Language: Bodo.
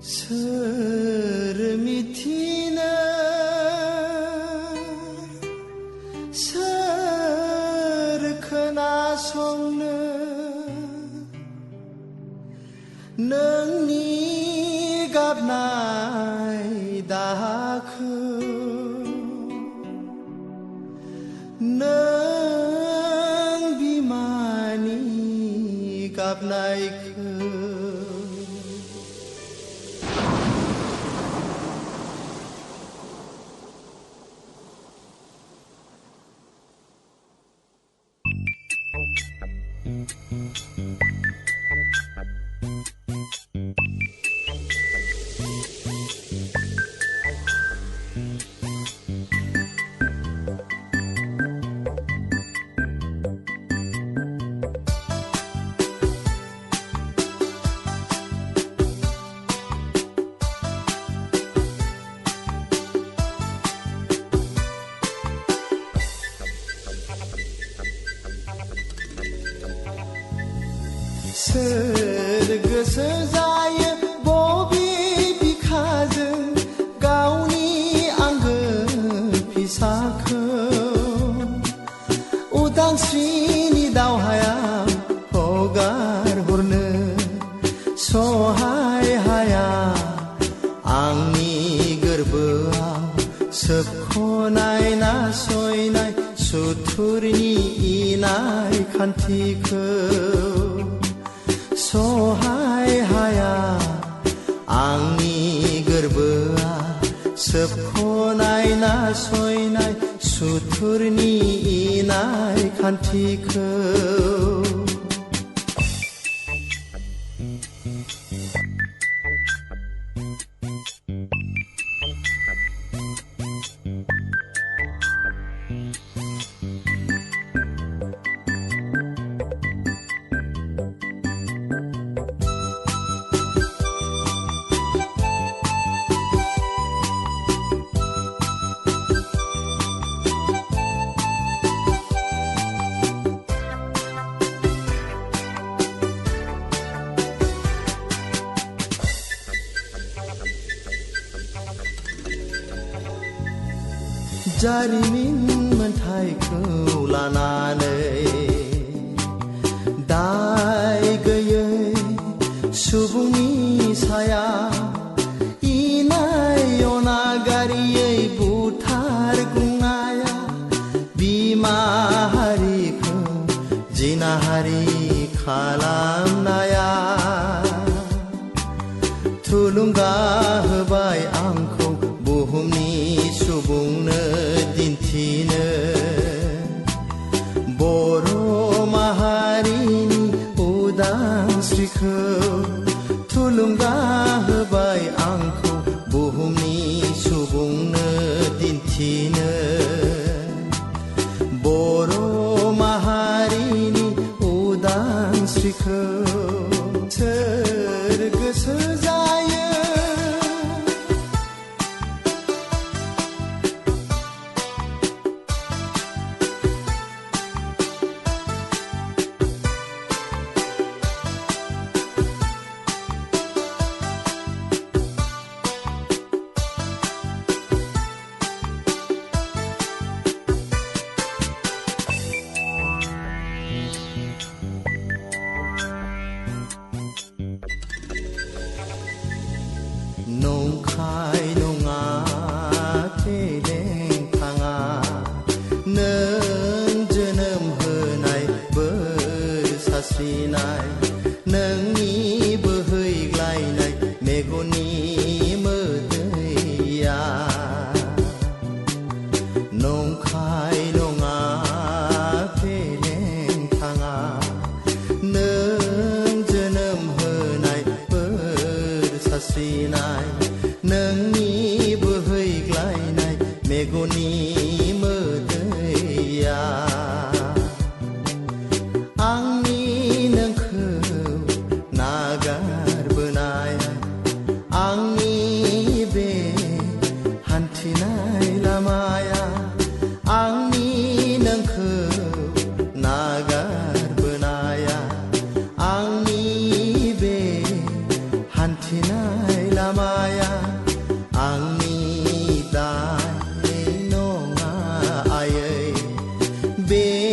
सोर मिथिनो सोर खोनासंनो नोंनि गाबनाय दाहाखौ नों बिमानि गाबनायखौ सोर गोसो जायो बबे बिखाजों गावनि आंगो फिसाखौ उदांस्रिनि दावहायाव हगार हरनो सहाय हाया आंनि गोरबोआव सोबख'नाय नासयनाय सुथुरनि इनाय खान्थिखौ सहाय हाया आंनि गोरबोआ सोबख'नाय नासयनाय सुथुरनि इनाय खान्थिखौ जारिमिन मोनथायखौ लानानै दाय गैयै सुबुंनि साया इनाय अनागारियै बुथारगुंनाया बिमा हारिखौ जिनाहारि खालामनाया थुलुंगा होबाय आंखौ बुहुमनि सुबुंनो दिन्थिनो बर' माहारिनि उदांस्रिखौ थुलुंगा होबाय आंखौ बुहुमनि सुबुंनो दिन्थिनो बर' माहारिनि उदांस्रिखौ सोर गोसो जायो नंखाय नङा फेलें थाङा नों जोनोम होनाय बोर सारस्रिनाय नोंनि बोहैग्लायनाय मेगननि मोदैया नंखाय नङा फेलें थाङा नों जोनोम होनाय बोर सारस्रिनाय नोंनि बोहैग्लायनाय मेगननि मोदैया आंनि नोंखौ नागारबोनाय आंनि बे हान्थिनाय लामाया आंनि नोंखौ नागारबोनाया आंनि बे हान्थिनाय लामा बे